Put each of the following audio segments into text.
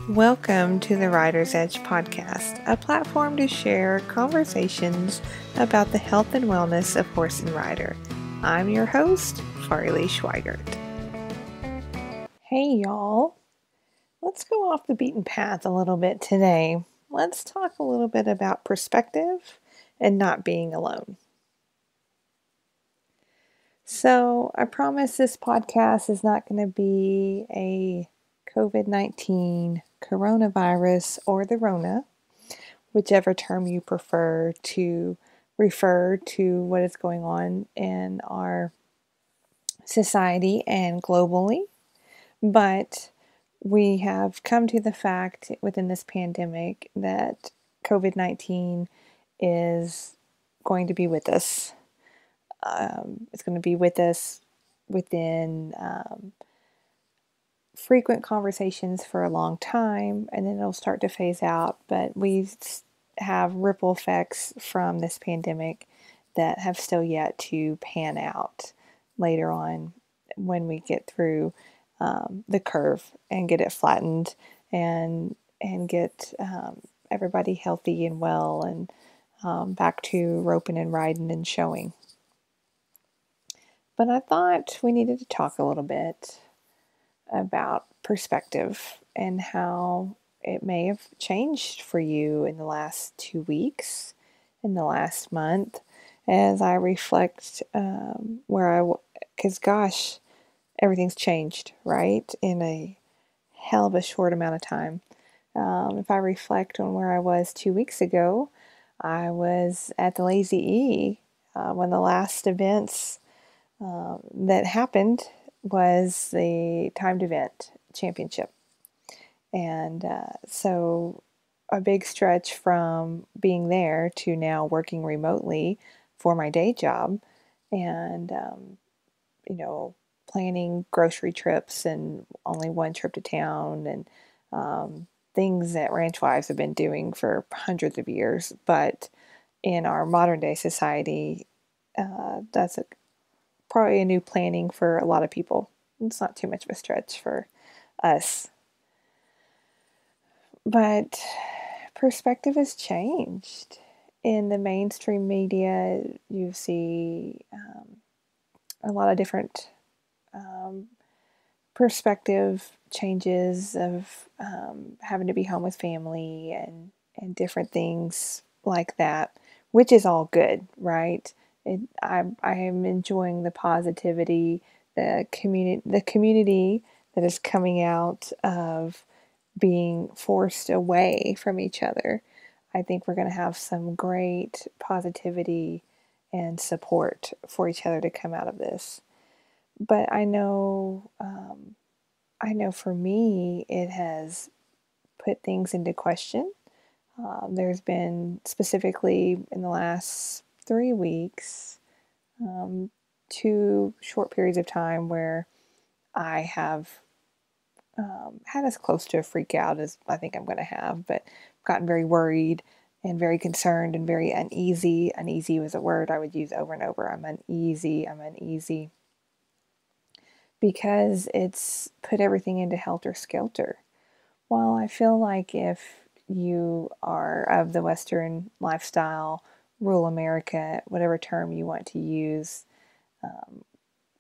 Welcome to the Rider's Edge podcast, a platform to share conversations about the health and wellness of horse and rider. I'm your host, Farley Schweigert. Hey y'all, let's go off the beaten path a little bit today. Let's talk a little bit about perspective and not being alone. So I promise this podcast is not going to be a COVID-19, coronavirus, or the Rona, whichever term you prefer to refer to what is going on in our society and globally. But we have come to the fact within this pandemic that COVID-19 is going to be with us. It's going to be with us within frequent conversations for a long time, and then it'll start to phase out. But we have ripple effects from this pandemic that have still yet to pan out later on when we get through the curve and get it flattened and get everybody healthy and well and back to roping and riding and showing. But I thought we needed to talk a little bit about perspective and how it may have changed for you in the last 2 weeks, in the last month, as I reflect because gosh, everything's changed, right? In a hell of a short amount of time. If I reflect on where I was 2 weeks ago, I was at the Lazy E, one of the last events that happened was the timed event championship. And so a big stretch from being there to now working remotely for my day job and, planning grocery trips and only one trip to town and things that ranch wives have been doing for hundreds of years. But in our modern day society, that's probably a new planning for a lot of people. It's not too much of a stretch for us. But perspective has changed. In the mainstream media, you see a lot of different perspective changes of having to be home with family and different things like that, which is all good, right? I am enjoying the positivity, the community that is coming out of being forced away from each other. I think we're going to have some great positivity and support for each other to come out of this. But I know for me, it has put things into question. There's been specifically in the last 3 weeks, 2 short periods of time where I have had as close to a freak out as I think I'm going to have, but gotten very worried and very concerned and very uneasy. Uneasy was a word I would use over and over. I'm uneasy because it's put everything into helter-skelter. While I feel like if you are of the Western lifestyle, rural America, whatever term you want to use,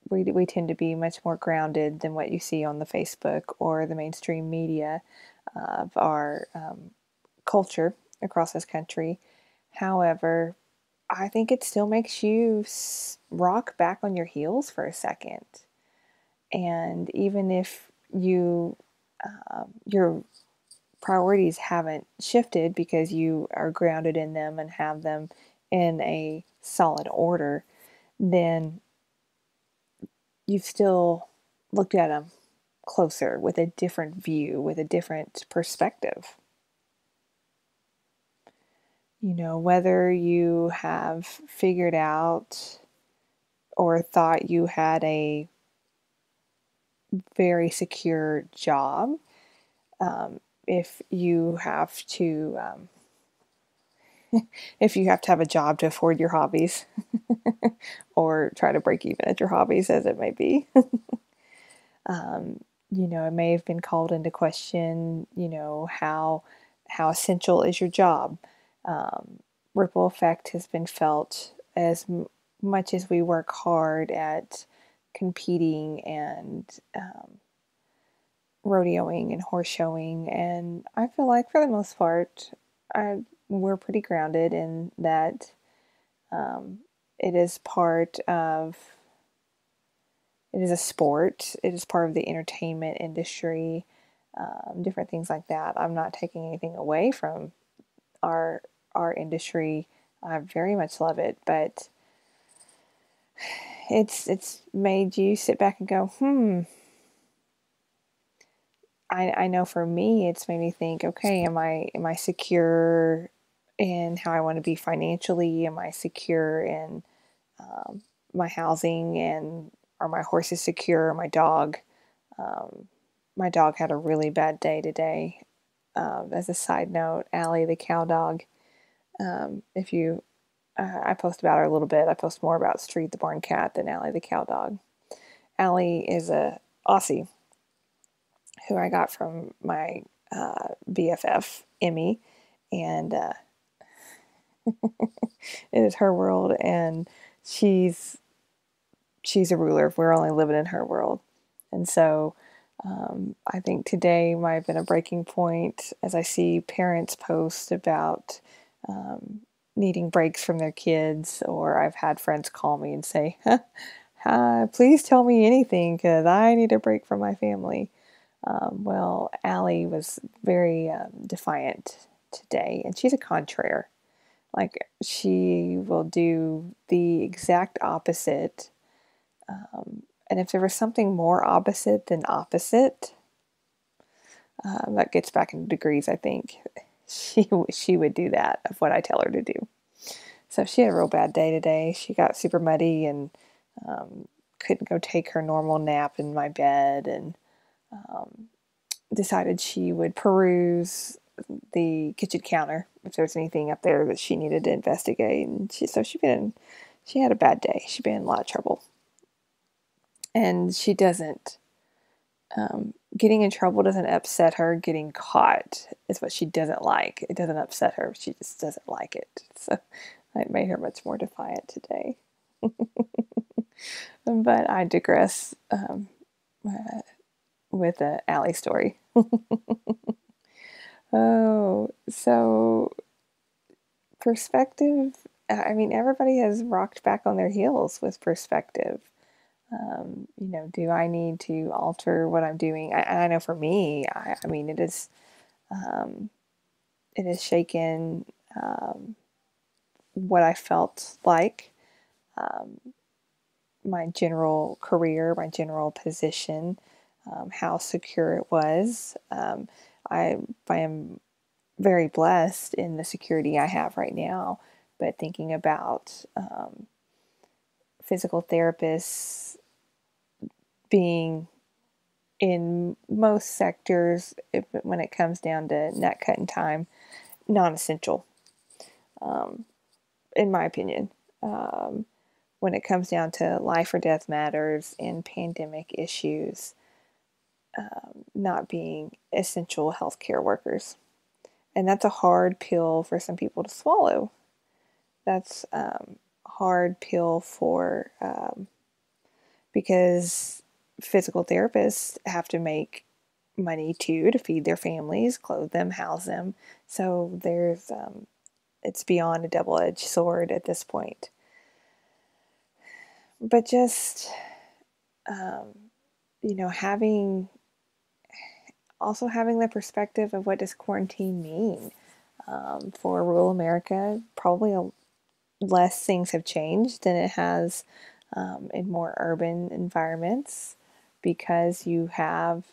we tend to be much more grounded than what you see on the Facebook or the mainstream media of our culture across this country. However, I think it still makes you rock back on your heels for a second. And even if your priorities haven't shifted because you are grounded in them and have them in a solid order, then you've still looked at them closer with a different view, with a different perspective. Whether you have figured out or thought you had a very secure job, if you have to have a job to afford your hobbies or try to break even at your hobbies, as it may be, it may have been called into question, how essential is your job. Um, Ripple effect has been felt as much as we work hard at competing and rodeoing and horse showing. And I feel like for the most part, we're pretty grounded in that um, it is part of it is a sport. It is part of the entertainment industry, different things like that. I'm not taking anything away from our our industry. I very much love it, but it's made you sit back and go, I know for me, it's made me think, okay, am I secure in how I want to be financially? Am I secure in um, my housing, and are my horses secure? My dog, um, my dog had a really bad day today. As a side note, Allie, the cow dog. If you, I post about her a little bit. I post more about Street the barn cat than Allie, the cow dog. Allie is a Aussie who I got from my BFF Emmy, and it is her world, and she's she's a ruler. We're only living in her world, and so I think today might have been a breaking point as I see parents post about um, needing breaks from their kids, or I've had friends call me and say, "Please tell me anything because I need a break from my family." Well, Allie was very defiant today, and she's a contraire. Like, she will do the exact opposite. And if there was something more opposite than opposite, that gets back into degrees, I think. She would do that of what I tell her to do. So she had a real bad day today. She got super muddy and couldn't go take her normal nap in my bed, and decided she would peruse the kitchen counter if there's anything up there that she needed to investigate. And she had a bad day. She'd been in a lot of trouble, and she doesn't. Getting in trouble doesn't upset her. Getting caught is what she doesn't like. It doesn't upset her. She just doesn't like it. So it made her much more defiant today. But I digress with the Allie story. Oh, so perspective. I mean, everybody has rocked back on their heels with perspective. Do I need to alter what I'm doing? I know for me, I mean, um, it has shaken what I felt like, um, my general career, my general position, how secure it was. I am very blessed in the security I have right now, but thinking about physical therapists being in most sectors, when it comes down to nut cutting time, non-essential, in my opinion. When it comes down to life or death matters and pandemic issues, not being essential healthcare workers. And that's a hard pill for some people to swallow. That's hard pill for because physical therapists have to make money too to feed their families, clothe them, house them. So it's beyond a double-edged sword at this point. But just um, having the perspective of what does quarantine mean for rural America. Probably less things have changed than it has in more urban environments, because you have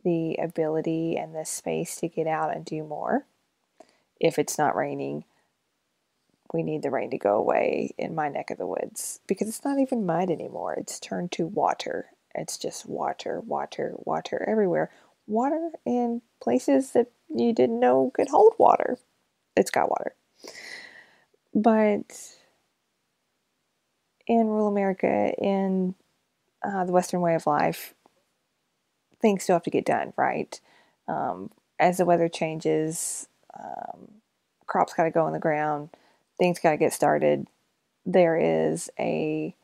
the ability and the space to get out and do more. If it's not raining, we need the rain to go away in my neck of the woods, because it's not even mud anymore. It's turned to water. It's just water, water, water everywhere. Water in places that you didn't know could hold water. It's got water. But in rural America, in the Western way of life, things still have to get done, right? As the weather changes, crops got to go in the ground, things got to get started. There is a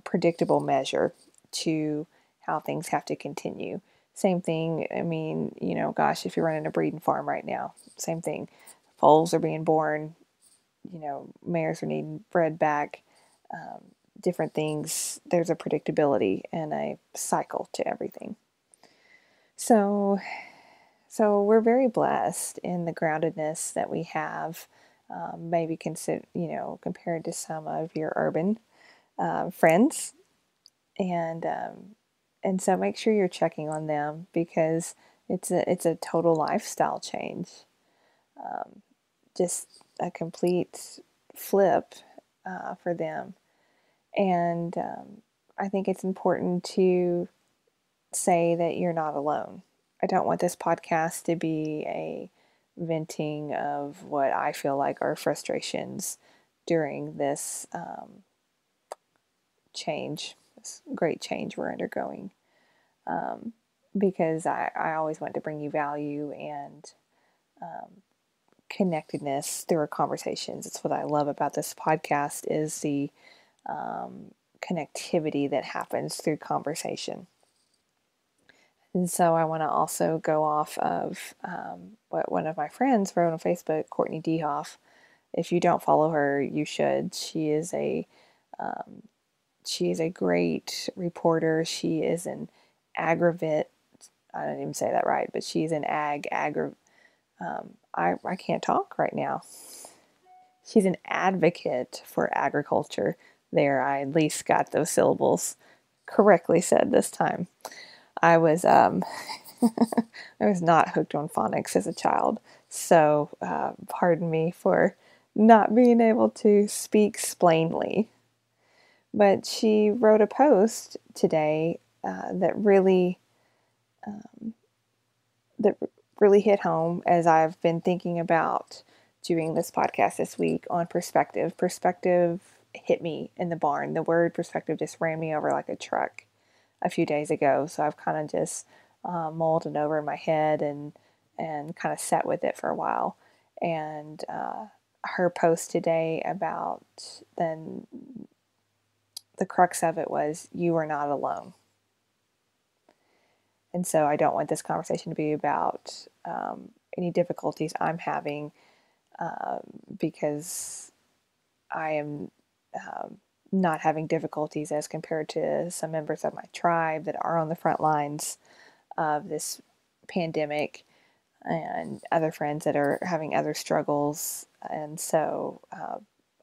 predictable measure to how things have to continue. Same thing, I mean, gosh, if you're running a breeding farm right now, same thing. Foals are being born, mares are needing bred back, different things. There's a predictability and a cycle to everything. So, so we're very blessed in the groundedness that we have. Maybe consider, compared to some of your urban friends, and so make sure you're checking on them because it's a total lifestyle change, just a complete flip for them. And I think it's important to say that you're not alone. I don't want this podcast to be a venting of what I feel like are frustrations during this change, this great change we're undergoing. Because I always want to bring you value and connectedness through our conversations. It's what I love about this podcast is the connectivity that happens through conversation. And so I want to also go off of what one of my friends wrote on Facebook, Courtney Dehoff. If you don't follow her, you should. She is a great reporter. She is an agravit. I don't even say that right, but she's an I can't talk right now. She's an advocate for agriculture. There, I at least got those syllables correctly said this time. I was I was not hooked on phonics as a child, so pardon me for not being able to speak splainly. But she wrote a post today that really hit home as I've been thinking about doing this podcast this week on perspective. Perspective hit me in the barn. The word perspective just ran me over like a truck a few days ago. So I've kind of just mulled it over in my head and kind of sat with it for a while. And her post today about the crux of it was, you are not alone. And so I don't want this conversation to be about any difficulties I'm having because I am not having difficulties as compared to some members of my tribe that are on the front lines of this pandemic and other friends that are having other struggles. And so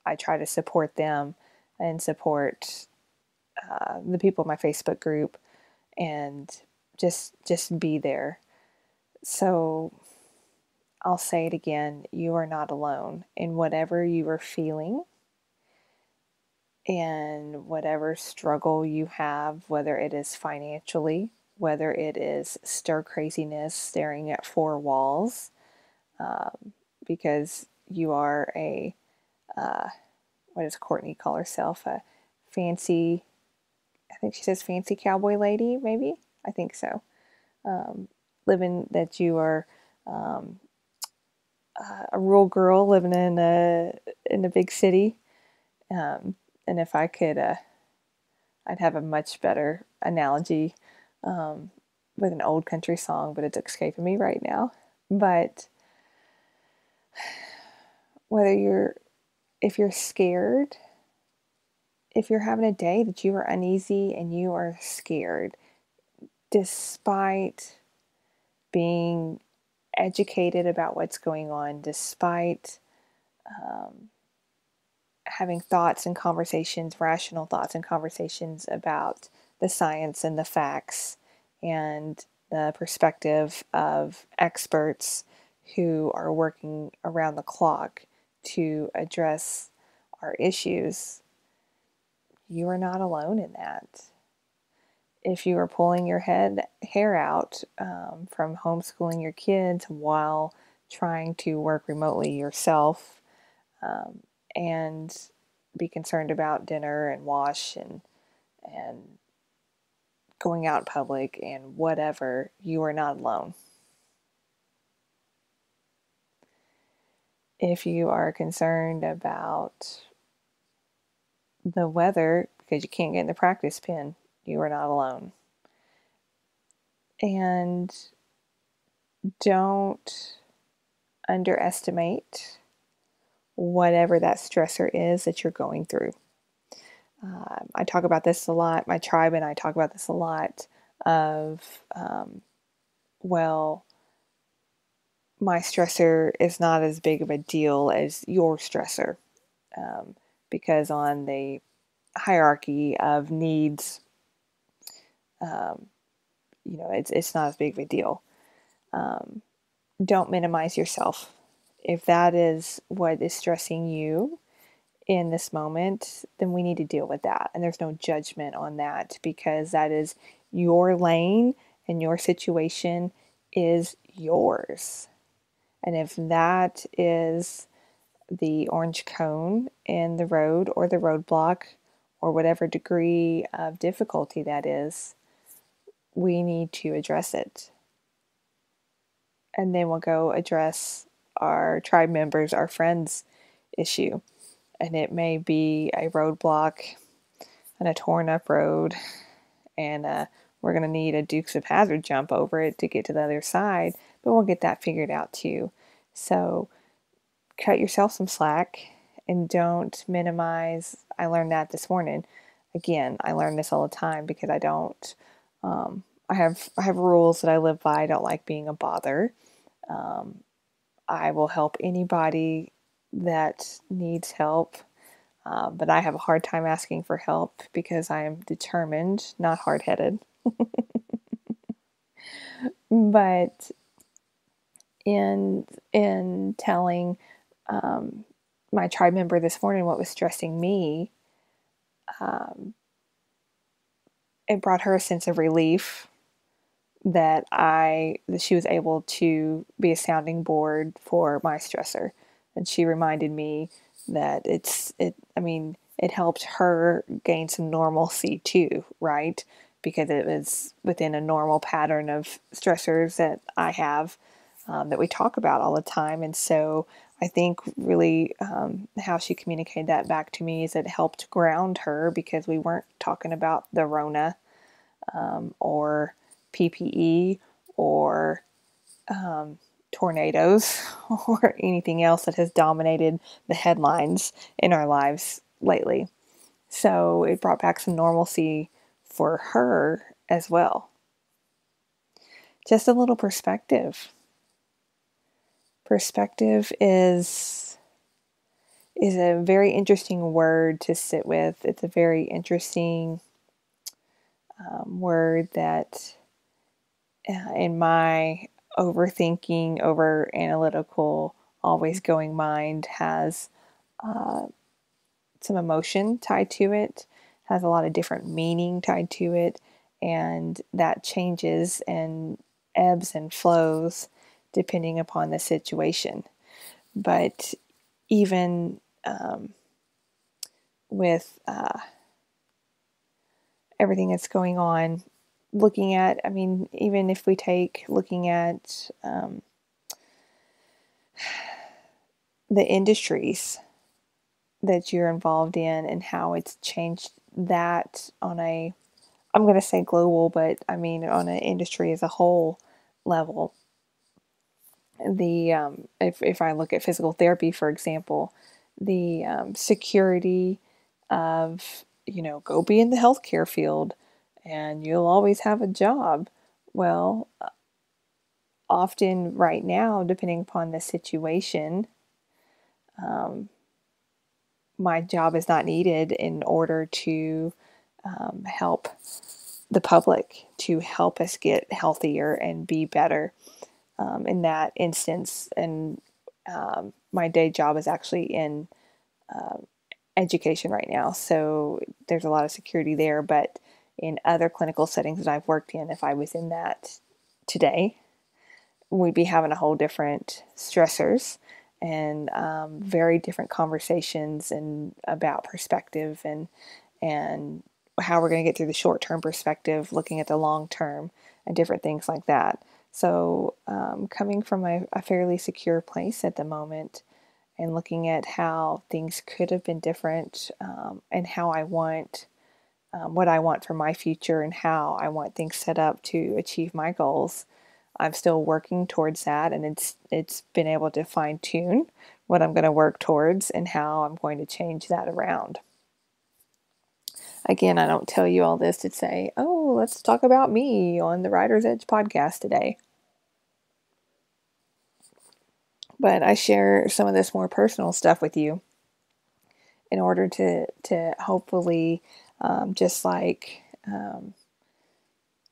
I try to support them and support the people in my Facebook group and just be there. So I'll say it again, you are not alone in whatever you are feeling and whatever struggle you have, whether it is financially, whether it is stir craziness staring at four walls, because you are what does Courtney call herself? A fancy, I think she says fancy cowboy lady, maybe? I think so. Living that you are a rural girl living in a big city. And if I could, I'd have a much better analogy with an old country song, but it's escaping me right now. But if you're scared, if you're having a day that you are uneasy and you are scared, despite being educated about what's going on, despite having thoughts and conversations, rational thoughts and conversations about the science and the facts and the perspective of experts who are working around the clock to address our issues, you are not alone in that. If you are pulling your hair out from homeschooling your kids while trying to work remotely yourself and be concerned about dinner and wash and going out in public and whatever, you are not alone. If you are concerned about the weather because you can't get in the practice pen, you are not alone. And don't underestimate whatever that stressor is that you're going through. I talk about this a lot. My tribe and I talk about this a lot of, well, my stressor is not as big of a deal as your stressor. Because on the hierarchy of needs, it's not as big of a deal. Don't minimize yourself. If that is what is stressing you in this moment, then we need to deal with that. And there's no judgment on that because that is your lane and your situation is yours. And if that is the orange cone in the road or the roadblock or whatever degree of difficulty that is, we need to address it. And then we'll go address our tribe members, our friends' issue. And it may be a roadblock and a torn up road, and we're going to need a Dukes of Hazzard jump over it to get to the other side, but we'll get that figured out too. So cut yourself some slack and don't minimize. I learned that this morning. Again, I learn this all the time because I don't. I have rules that I live by. I don't like being a bother. I will help anybody that needs help, but I have a hard time asking for help because I am determined, not hard-headed. But in telling my tribe member this morning what was stressing me, it brought her a sense of relief that she was able to be a sounding board for my stressor. And she reminded me that it helped her gain some normalcy too, right? Because it was within a normal pattern of stressors that I have, that we talk about all the time. And so I think really how she communicated that back to me is it helped ground her because we weren't talking about the Rona or PPE or tornadoes or anything else that has dominated the headlines in our lives lately. So it brought back some normalcy for her as well. Just a little perspective. Perspective is a very interesting word to sit with. It's a very interesting word that in my overthinking, over analytical, always going mind has some emotion tied to it, has a lot of different meaning tied to it, and that changes and ebbs and flows depending upon the situation. But even with everything that's going on, even if we take looking at the industries that you're involved in and how it's changed that on I'm going to say global, but I mean on an industry as a whole level. If I look at physical therapy, for example, the security of, go be in the healthcare field and you'll always have a job. Well, often right now, depending upon the situation, my job is not needed in order to help the public, to help us get healthier and be better in that instance. And my day job is actually in education right now, so there's a lot of security there. But in other clinical settings that I've worked in, if I was in that today, we'd be having a whole different stressors and very different conversations and about perspective and how we're going to get through the short-term perspective, looking at the long-term and different things like that. So coming from a fairly secure place at the moment and looking at how things could have been different, and how I want, what I want for my future and how I want things set up to achieve my goals. I'm still working towards that, and it's been able to fine tune what I'm going to work towards and how I'm going to change that around. Again, I don't tell you all this to say, oh, let's talk about me on the Writer's Edge podcast today. But I share some of this more personal stuff with you in order to hopefully, just like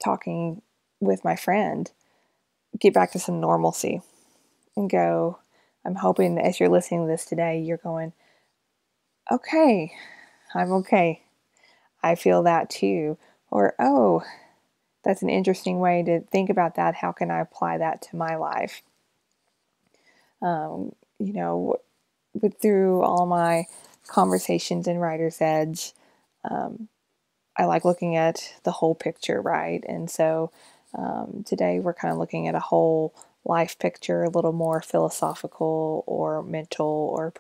talking with my friend, get back to some normalcy and go. I'm hoping that as you're listening to this today, you're going, okay, I'm okay. I feel that too. Or, oh, that's an interesting way to think about that. How can I apply that to my life? You know, through all my conversations in Writer's Edge, I like looking at the whole picture, right? And so today we're kind of looking at a whole life picture, a little more philosophical or mental or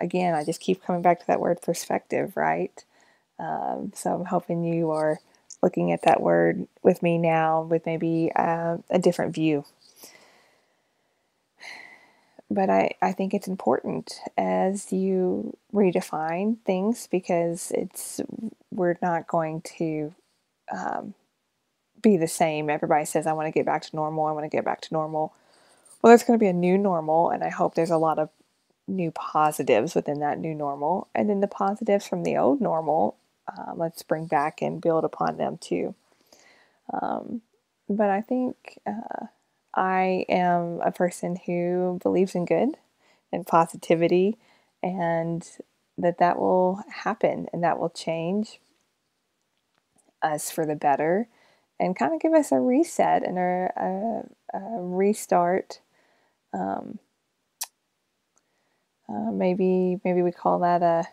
again, I just keep coming back to that word perspective, right? So I'm hoping you are looking at that word with me now with maybe a different view. But I think it's important as you redefine things, because we're not going to be the same. Everybody says, I want to get back to normal. I want to get back to normal. Well, there's going to be a new normal, and I hope there's a lot of new positives within that new normal. And then the positives from the old normal, let's bring back and build upon them too. But I think I am a person who believes in good and positivity, and that will happen and that will change us for the better and kind of give us a reset and a restart. Maybe we call that a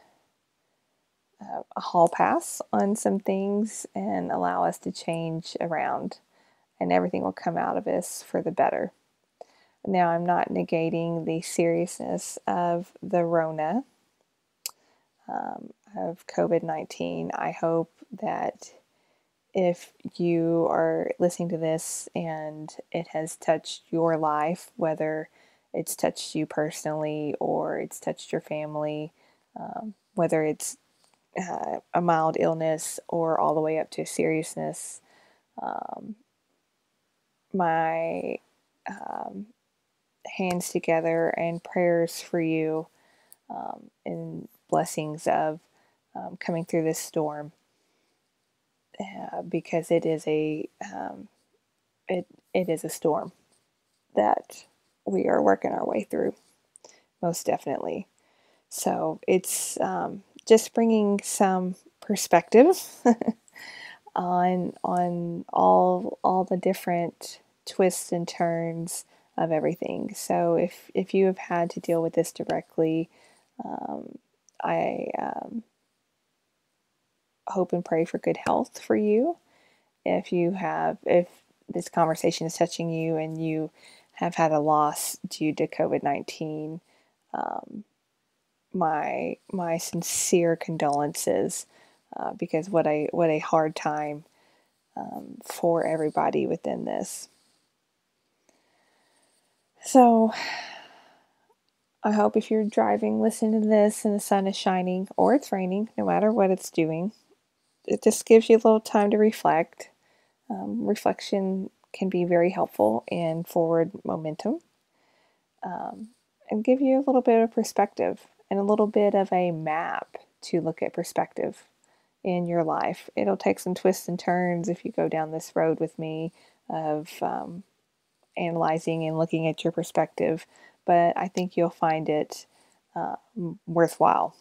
hall pass on some things and allow us to change around, and everything will come out of us for the better. Now, I'm not negating the seriousness of the Rona, of COVID-19. I hope that if you are listening to this and it has touched your life, whether it's touched you personally or it's touched your family, whether it's a mild illness or all the way up to seriousness, my hands together and prayers for you, and blessings of coming through this storm, because it is it is a storm that we are working our way through, most definitely. So it's just bringing some perspective on all the different twists and turns of everything. So if you have had to deal with this directly, I hope and pray for good health for you. If this conversation is touching you and you have had a loss due to COVID-19, my sincere condolences, because what a hard time for everybody within this. So I hope if you're driving, listening to this and the sun is shining or it's raining, no matter what it's doing, it just gives you a little time to reflect. Reflection can be very helpful in forward momentum, and give you a little bit of perspective and a little bit of a map to look at perspective in your life. It'll take some twists and turns if you go down this road with me of analyzing and looking at your perspective, but I think you'll find it worthwhile.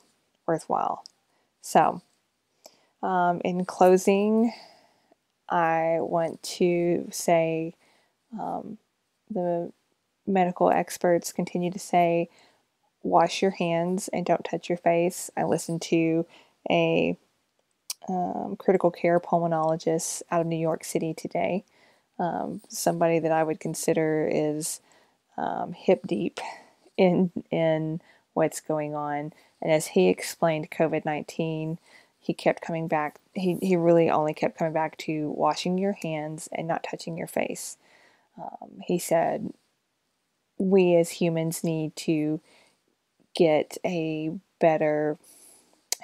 So, in closing, I want to say the medical experts continue to say, wash your hands and don't touch your face. I listened to a critical care pulmonologist out of New York City today. Somebody that I would consider is hip deep in what's going on. And as he explained COVID-19, he kept coming back. He really only kept coming back to washing your hands and not touching your face. He said, we as humans need to get a better,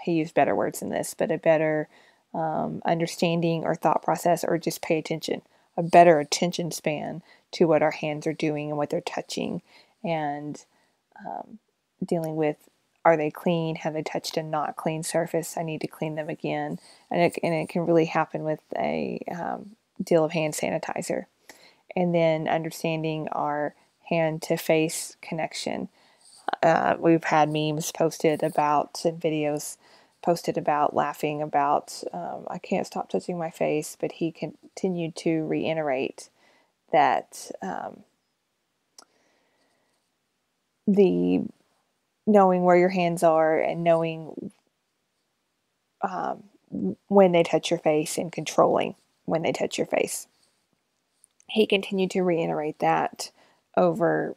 he used better words than this, but a better understanding or thought process, or just pay attention, a better attention span to what our hands are doing and what they're touching, and dealing with, are they clean? Have they touched a not clean surface? I need to clean them again. And it can really happen with a deal of hand sanitizer. And then understanding our hand to face connection. We've had memes posted about and videos posted about laughing about, I can't stop touching my face, but he continued to reiterate that the knowing where your hands are and knowing when they touch your face and controlling when they touch your face. He continued to reiterate that over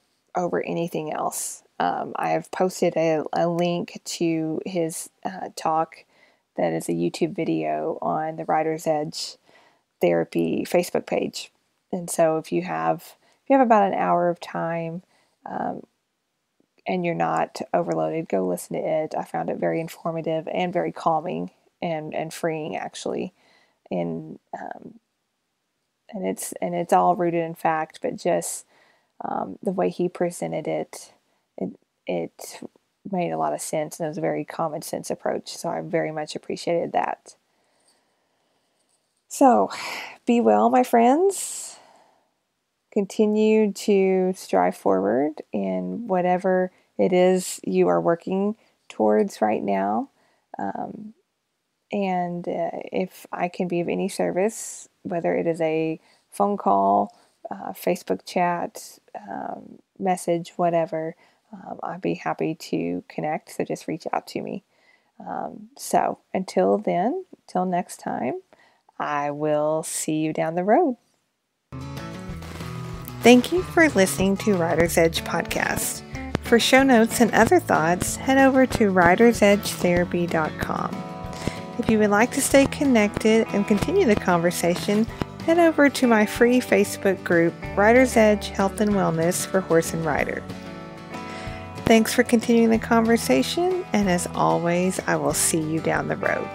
anything else. I have posted a link to his talk that is a YouTube video on the Writer's Edge Therapy Facebook page. And so if you have about an hour of time and you're not overloaded, go listen to it. I found it very informative and very calming and freeing, actually. And it's all rooted in fact, but just the way he presented it made a lot of sense, and it was a very common sense approach. So I very much appreciated that. So be well, my friends. Continue to strive forward in whatever it is you are working towards right now. And if I can be of any service, whether it is a phone call, Facebook chat, message, whatever, I'd be happy to connect. So just reach out to me. So until then, till next time, I will see you down the road. Thank you for listening to Writer's Edge Podcast. For show notes and other thoughts, head over to writersedgetherapy.com. If you would like to stay connected and continue the conversation, head over to my free Facebook group, Writer's Edge Health and Wellness for Horse and Rider. Thanks for continuing the conversation, and as always, I will see you down the road.